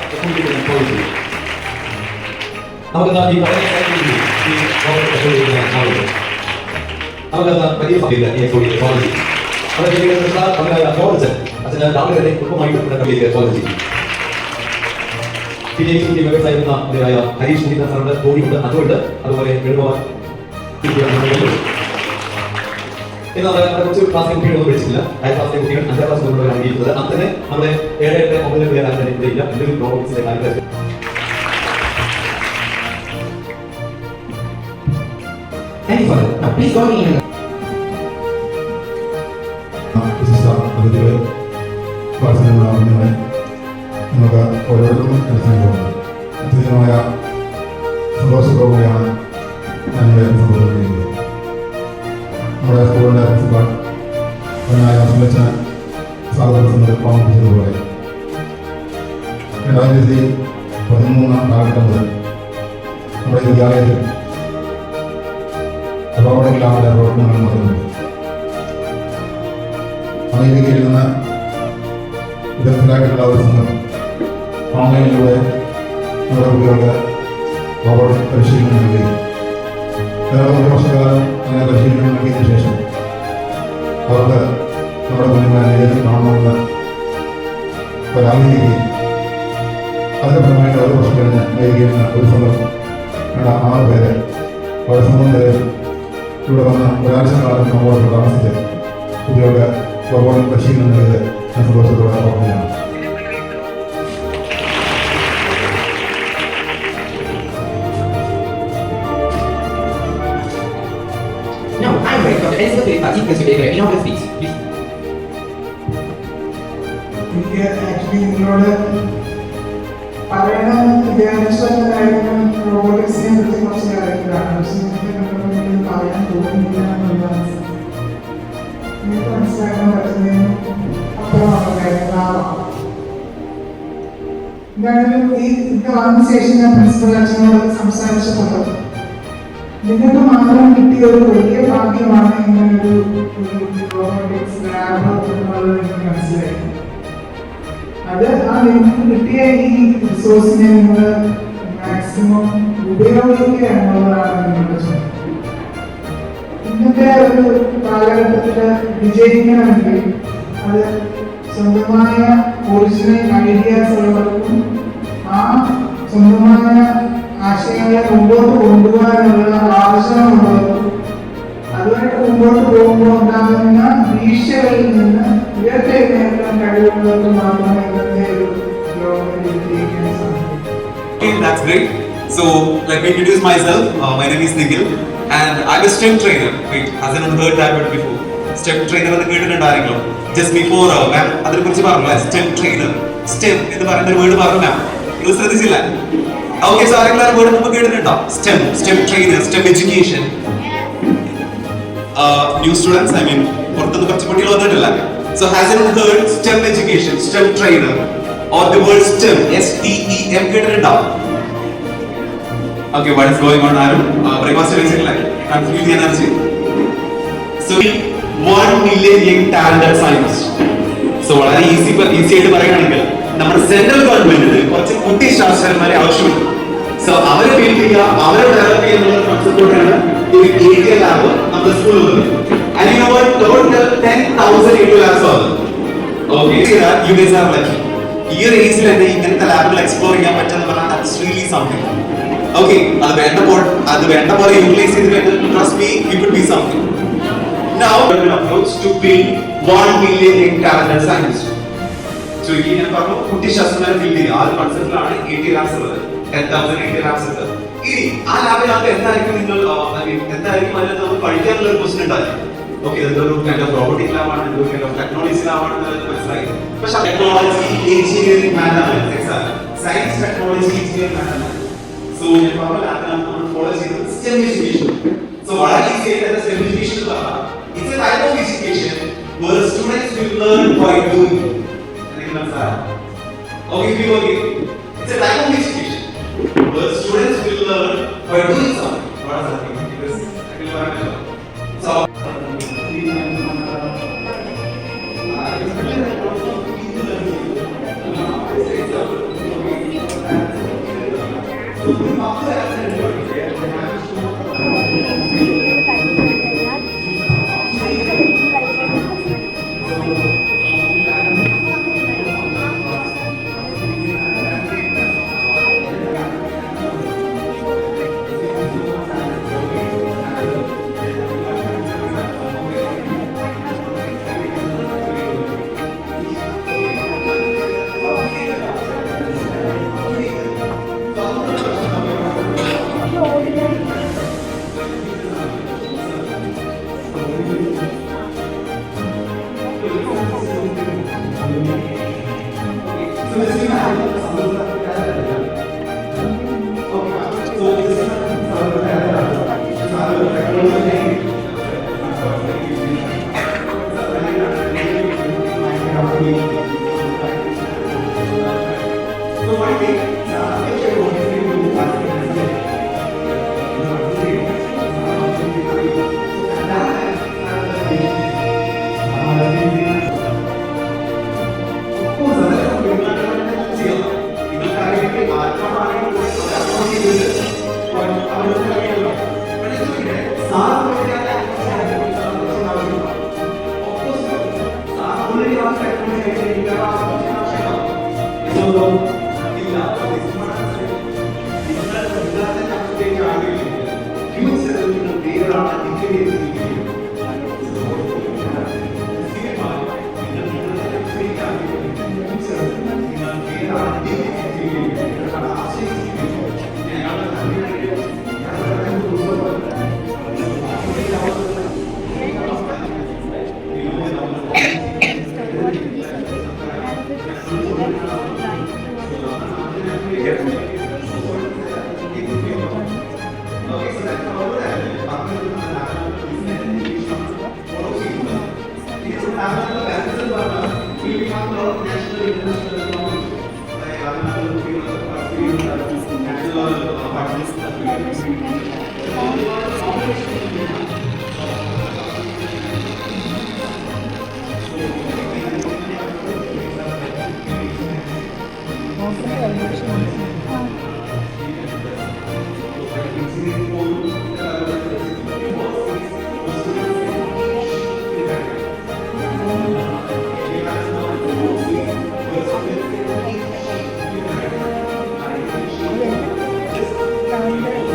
നമുക്ക് ഈ നമുക്ക് വലിയ കോളേജ് കോളേജ് അച്ഛന് രാവിലെ കുടുംബമായിട്ട് കോളേജ് പിന്നെ വ്യവസായ ഹരീഷ് മുഖ്യ സാറുണ്ട്, ധോണിയുണ്ട്, അതുകൊണ്ട് അതുപോലെ എഴുതുവാൻ എന്നാൽ കുറച്ച് ക്ലാസ്സിലെ കുട്ടികളൊന്നും വിളിച്ചില്ല. ക്ലാസ്സിലെ കുട്ടികൾ 5ാം ക്ലാസ് മുതലാണ് ഇരിക്കുന്നത്. അന്ന് തന്നെ നമ്മുടെ 7, 8, 9 പേര് അങ്ങനെ ഇവിടെ ഇല്ല. എന്തെങ്കിലും പ്രോബ്ലംസിന്റെ കാര്യത്തിൽ നമുക്ക് ഓരോരുത്തർക്കും മനസ്സിലാക്കുന്നത് അത്യധികമായ സന്തോഷത്തോടെയാണ് ഞാനിവിടെ സംഭവിക്കുന്നത്. നമ്മുടെ സ്കൂളിൻ്റെ പ്രിൻസിപ്പാൾ സംബന്ധിച്ച സ്വാഗതത്തിന് ഓർമ്മിപ്പിച്ചതുപോലെ 2013 കാലഘട്ടം മുതൽ നമ്മുടെ വിദ്യാലയത്തിൽ അപകടമില്ലാതെ പ്രവർത്തനങ്ങൾ നടത്തുന്നുണ്ട്. അമേരിക്കയിൽ നിന്ന് വിദഗ്ധരായിട്ടുള്ള ഒരു സംഘം ഓൺലൈനിലൂടെ നമ്മുടെ കുട്ടികൾക്ക് റോബോട്ട് പരിശീലനം നൽകി 1 വർഷക്കാലം അങ്ങനെ പരിശീലനം നൽകിയതിനു ശേഷം അവർക്ക് നമ്മുടെ കുഞ്ഞുങ്ങളെ നേരിൽ കാണണമെന്ന് ഒരാഗ്രഹിക്കുകയും അതിൻ്റെ ഫലമായിട്ട് 1 വർഷം കഴിഞ്ഞ് അമേരിക്കയിൽ നിന്ന് ഒരു സംഘം 6 പേരെ ഒരു സംഘം പേരെ ഇവിടെ വന്ന് ഒരാഴ്ച കാലം നമ്മളോട് താമസിച്ച് കുട്ടികൾക്ക് റോബോട്ട് പരിശീലനം നൽകിയത് ഞാൻ സന്തോഷത്തോടെ ഓർമ്മയാണ്. No, I'm ready for the rest of the participants today. In order to speak, please. എനിക്ക് ആക്ച്വലി നിങ്ങളോട് പറയണം വിദ്യാഭ്യാസ കാര്യങ്ങൾ റോബോട്ടിക്സിനെ പറ്റി കുറച്ച് കാര്യങ്ങളാണ്. പക്ഷെ എനിക്ക് പറയാൻ തോന്നുന്നില്ല എന്നുള്ളതാണ്. എനിക്ക് മനസ്സിലാക്കാൻ പറ്റുന്നതിന് അപ്പുറമാണ് കാര്യങ്ങളാവാം. എന്തായാലും ഇത് വന്ന ശേഷം ഞാൻ പ്രിൻസിപ്പൽ അച്ഛനോട് സംസാരിച്ചപ്പോൾ നിങ്ങൾക്ക് മാത്രം കിട്ടിയ ഒരു വലിയ ഭാഗ്യമാണ് ഇങ്ങനൊരു റോബോട്ടിക്സ് ലാബ് എന്നുള്ളത് എനിക്ക് മനസ്സിലായി. അത് ആ നിങ്ങൾക്ക് കിട്ടിയ ഈ റിസോഴ്സിനെ നിങ്ങൾ മാക്സിമം ഉപയോഗിക്കുക എന്നുള്ളതാണ് നിങ്ങളുടെ ചോദ്യം. ഇന്നത്തെ ഒരു കാലഘട്ടത്തിൽ വിജയിക്കണമെങ്കിൽ അത് സ്വന്തമായ ഒറിജിനൽ ഐഡിയാസ് ഉള്ളവർക്കും ആ സ്വന്തമായ ആശയങ്ങളെ മുമ്പോട്ട് കൊണ്ടുപോകാനുള്ള ആവശ്യമുള്ളവർക്കും അതുമായിട്ട് മുമ്പോട്ട് പോകുമ്പോൾ ഉണ്ടാകുന്ന വീഴ്ചകളിൽ നിന്ന് ഉയർത്തെഴുന്നേൽക്കാൻ കഴിവുള്ളവർക്ക് മാത്രമേ ഇന്നത്തെ ഒരു ലോകത്തിൽ വിജയിക്കാൻ സാധിക്കൂ. Okay, that's great. So let me introduce myself. My name is Nikhil and I'm a STEM trainer. Wait, hasn't heard that word before. STEM trainer എന്ന് കേട്ടിട്ടുണ്ടായിരുന്നോ? Just before ma'am അതിനെ കുറിച്ച് പറഞ്ഞു. STEM trainer. STEM എന്ന് പറയുന്ന ഒരു word പറഞ്ഞു മാം. ഇത് ശ്രദ്ധിച്ചില്ല? Okay, so ആരെങ്കിലും ആ വേർഡ് മുമ്പ് കേട്ടിട്ടുണ്ടോ? STEM trainer, STEM education. New students, I mean, പുറത്തുനിന്ന് കുറച്ച് കുട്ടികൾ വന്നിട്ടില്ല. So hasn't heard STEM education, STEM trainer or the word STEM, STEM കേട്ടിട്ടുണ്ടോ? Okay, what is going on? Breakfast കഴിച്ചിട്ടില്ല? Feel the energy. So 1 million young talented scientists. So വളരെ easy ആയിട്ട് പറയുകയാണെങ്കിൽ നമ്മുടെ സെൻട്രൽ ഗവൺമെന്റിന് കുറച്ച് കുട്ടി ശാസ്ത്രജ്ഞന്മാരെ ആവശ്യമുണ്ട്. സോ അവരെ ബിൽഡ് ചെയ്യുക, അവരെ ഡെവലപ്പ് ചെയ്യുന്ന കോൺസെപ്റ്റോടെയാണ് ഈ ATL ലാബ് നമ്മുടെ സ്കൂളിൽ വന്നത്. And you know what? Total 10,000 ATL labs ആണ്. Okay, you guys are lucky. ഈ ഒരു ഏജിൽ തന്നെ ഇങ്ങനത്തെ ലാബുകൾ എക്സ്പ്ലോർ ചെയ്യാൻ പറ്റുന്ന പറഞ്ഞാൽ that's really something. Okay, അത് വേണ്ട പോലെ യൂട്ടിലൈസ് ചെയ്തിട്ട് trust me, it could be something. Now, we will approach to build 1 million young talented scientists. So, ഈ ഞാൻ പറഞ്ഞു കുട്ടി ശാസ്ത്രജ്ഞരെ ബിൽഡ് ചെയ്യുക. ആ ഒരു കൺസെപ്റ്റിലാണ് 80 ലാബ്സ് ഉള്ളത്. 10,000 80 ലാബ്സ് ഉണ്ട്. ഇനി ആ ലാബിനകത്ത് എന്തായിരിക്കും നിങ്ങൾ എന്തായിരിക്കും അതിനകത്ത് നമുക്ക് പഠിക്കാനുള്ള ഒരു ക്വസ്റ്റ്യൻ ഉണ്ടായിരിക്കും. ഓക്കെ, ഇതൊരു കൈൻഡ് ഓഫ് റോബോട്ടിക് ലാബാണ്, ഇതൊരു കൈൻഡ് ഓഫ് ടെക്നോളജി ലാബാണെന്ന് മനസ്സിലായി. പക്ഷെ ടെക്നോളജി എഞ്ചിനീയറിംഗ് മാത്തമാറ്റിക്സ് ആണ്, science technology engineering mathematics. So ഞാൻ പറഞ്ഞ ലാബിനകത്ത് നമ്മൾ ഫോളോ ചെയ്യുന്നത് STEM എഡ്യൂക്കേഷൻ. സോ വളരെ ഈസി ആയിട്ട് STEM എഡ്യൂക്കേഷൻ എന്ന് പറഞ്ഞാൽ it's a type of education where students will learn by doing. Okay, it's a type of education where students will learn by doing something. What does that mean? Because I will learn it. So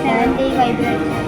Sandy vibrate.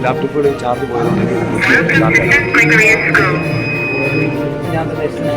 Laptop charge പോയത് ഞാൻ തന്നെ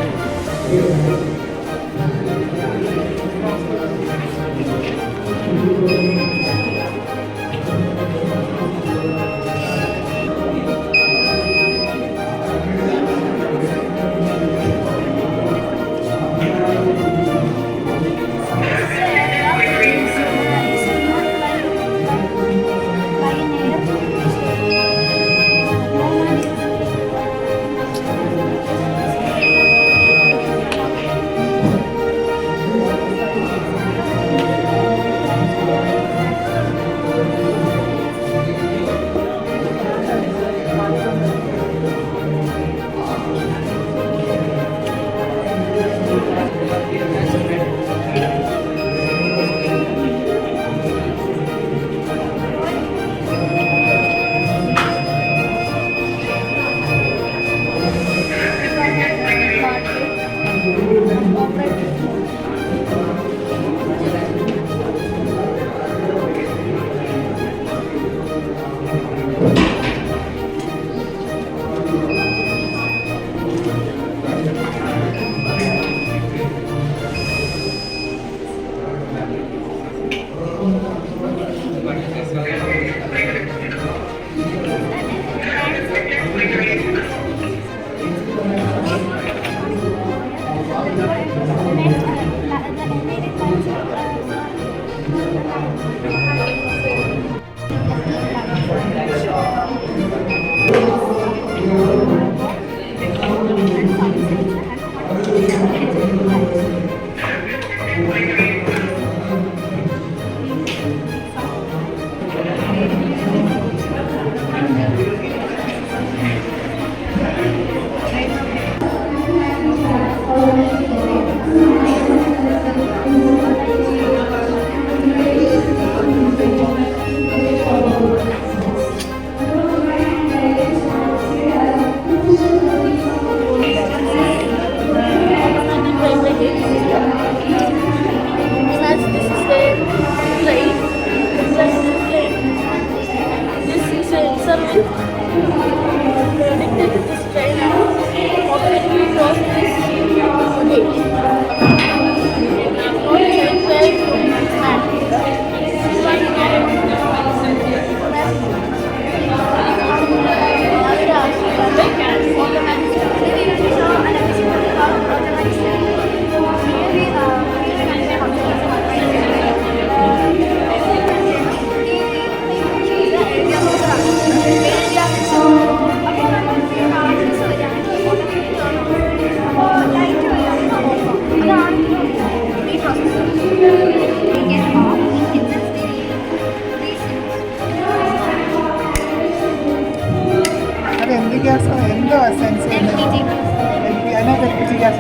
gas.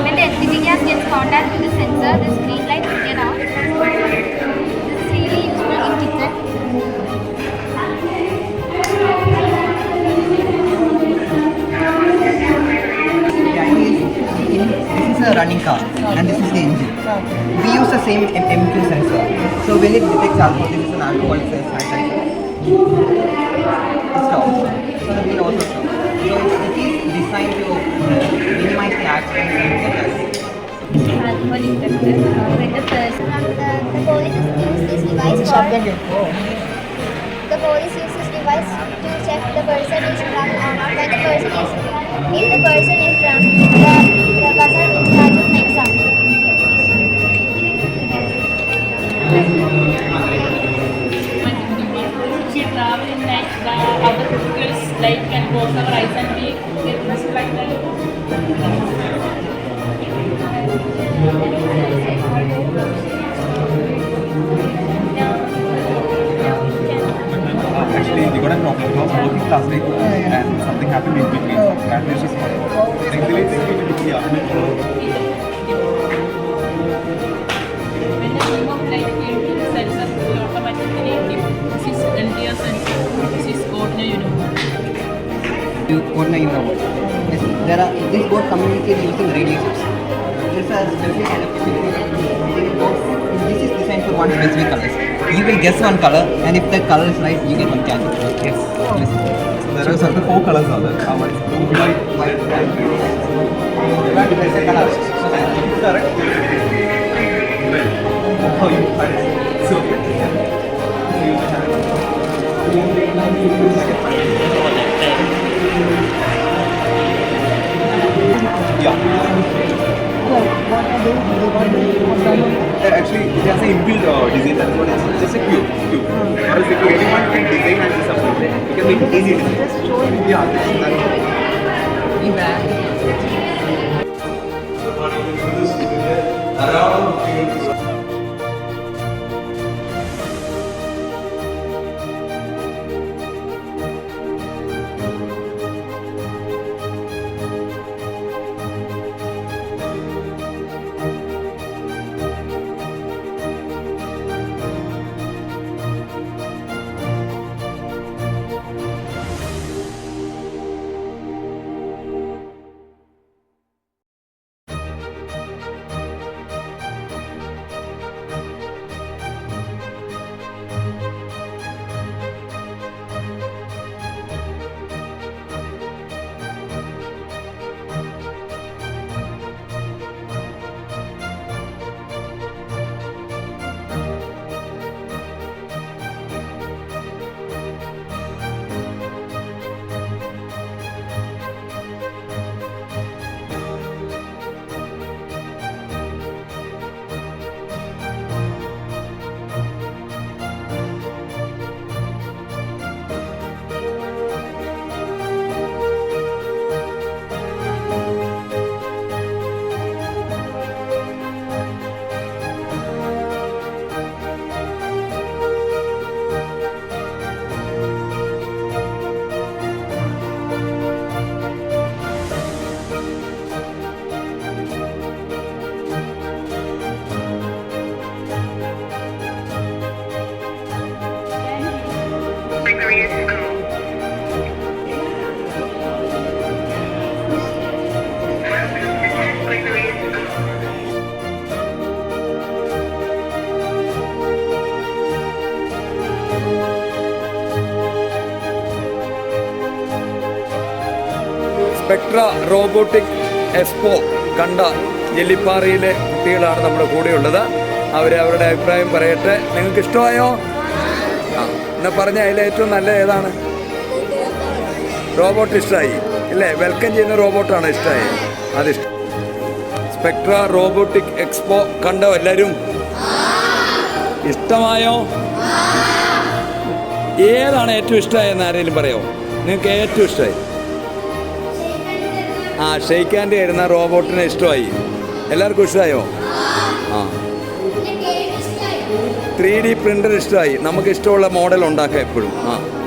When the LPG gas gets contact with the sensor, this green light will get on. This is really useful in kitchen. Yeah, this is a running car and this is the engine. We use the same M2 sensor. So when it detects alcohol, this is an alcohol sensor. It stops. So the wheel also stops. So it is designed to minimize the accidents and fatalities. Alcohol detector. When the person, The police use this device for the police use this device to check the person is drunk or not. When the person is if the person is drunk, the buzzer will start to make sound. If you travel in night, the other vehicles light can close our eyes and we get messed like that. Actually, we got a problem. I was working last night and something happened in between. And this is When the beam of light came to the sensor, we automatically dip. This is LDR sensor. This is ordinary uniform. You ordinary uniform. Yes, these both communicate using radiators. There's a specific kind of this is designed for one specific color. You will guess one color, and if the color is right, you get one candy. Yes. there are certain 4 colors are there. One is blue, white, White, red. There's a color. correct? Oh, you so actually, it has an inbuilt design. That's what it's just a cube. Or if anyone can design and disassemble, it can make it easy design. Yeah, Spectra robotic expo കണ്ട ജെല്ലിപ്പാറയിലെ കുട്ടികളാണ് നമ്മുടെ കൂടെയുള്ളത്. അവരുടെ അഭിപ്രായം പറയട്ടെ. നിങ്ങൾക്ക് ഇഷ്ടമായോ? എന്നാ പറഞ്ഞ അതിൽ ഏറ്റവും നല്ല ഏതാണ്? റോബോട്ട് ഇഷ്ടമായി ഇല്ലേ? വെൽക്കം ചെയ്യുന്ന റോബോട്ടാണ് ഇഷ്ടമായി. അതിഷ്ടം. സ്പെക്ട്ര റോബോട്ടിക് എക്സ്പോ കണ്ടോ എല്ലാവരും? ഇഷ്ടമായോ? ഏതാണ് ഏറ്റവും ഇഷ്ടമായെന്ന് ആരെങ്കിലും പറയാമോ? നിങ്ങൾക്ക് ഏറ്റവും ഇഷ്ടമായി? ഷെയ്ക്ക് ഹാൻഡ് ആയിരുന്ന റോബോട്ടിനെ ഇഷ്ടമായി. എല്ലാവർക്കും ഇഷ്ടമായോ? 3D പ്രിൻ്റർ ഇഷ്ടമായി. നമുക്ക് ഇഷ്ടമുള്ള മോഡൽ ഉണ്ടാക്കാം എപ്പോഴും.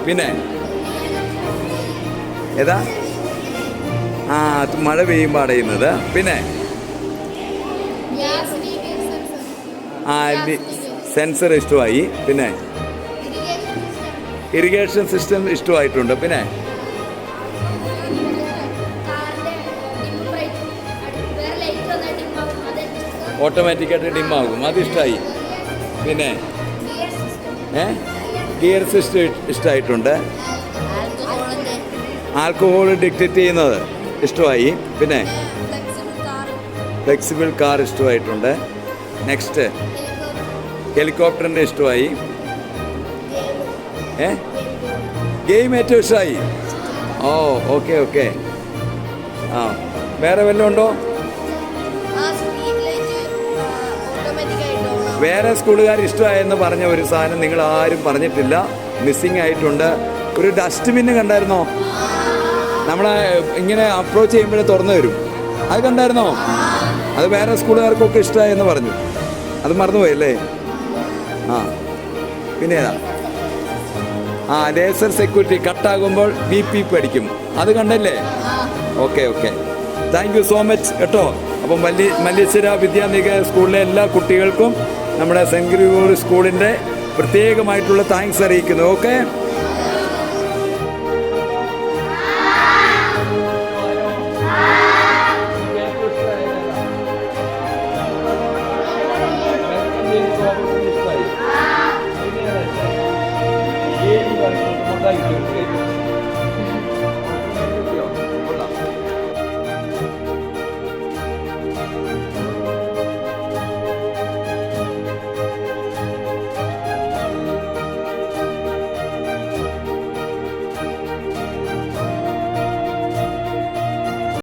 പിന്നെ ഏതാ ആ മഴ പെയ്യുമ്പോൾ അടയുന്നത്. പിന്നെ ആ സെൻസർ ഇഷ്ടമായി. പിന്നെ ഇറിഗേഷൻ സിസ്റ്റം ഇഷ്ടമായിട്ടുണ്ട്. പിന്നെ ഓട്ടോമാറ്റിക്കായിട്ട് ഡിമ്മാകും, അതിഷ്ടമായി. പിന്നെ ഗിയർ സിസ്റ്റം ഇഷ്ടമായിട്ടുണ്ട്. ആൽക്കഹോൾ ഡിറ്റക്റ്റ് ചെയ്യുന്നത് ഇഷ്ടമായി. പിന്നെ ഫ്ലെക്സിബിൾ കാർ ഇഷ്ടമായിട്ടുണ്ട്. നെക്സ്റ്റ് ഹെലികോപ്റ്ററിൻ്റെ ഇഷ്ടമായി. ഗെയിം ഏറ്റവും ഇഷ്ടമായി. ഓ ഓക്കെ ഓക്കെ. ആ വേറെ വല്ലതും ഉണ്ടോ? വേറെ സ്കൂളുകാർ ഇഷ്ടമായെന്ന് പറഞ്ഞ ഒരു സാധനം നിങ്ങൾ ആരും പറഞ്ഞിട്ടില്ല, മിസ്സിങ് ആയിട്ടുണ്ട്. ഒരു ഡസ്റ്റ്ബിന്ന് കണ്ടായിരുന്നോ? നമ്മളെ ഇങ്ങനെ അപ്രോച്ച് ചെയ്യുമ്പോഴേ തുറന്നു വരും, അത് കണ്ടായിരുന്നോ? അത് വേറെ സ്കൂളുകാർക്കൊക്കെ ഇഷ്ടമായെന്ന് പറഞ്ഞു, അത് മറന്നുപോയല്ലേ? ആ പിന്നെ ഏതാ? ആ ലേസർ സെക്യൂരിറ്റി, കട്ടാകുമ്പോൾ ബി അടിക്കും, അത് കണ്ടല്ലേ? Okay okay, thank you so much കേട്ടോ. അപ്പം മല്ലേശ്വര വിദ്യാനികേതൻ സ്കൂളിലെ എല്ലാ കുട്ടികൾക്കും നമ്മുടെ സെൻറ്റ് ഗ്രിഗോറി സ്കൂളിൻ്റെ പ്രത്യേകമായിട്ടുള്ള താങ്ക്സ് അറിയിക്കുന്നു. ഓക്കെ.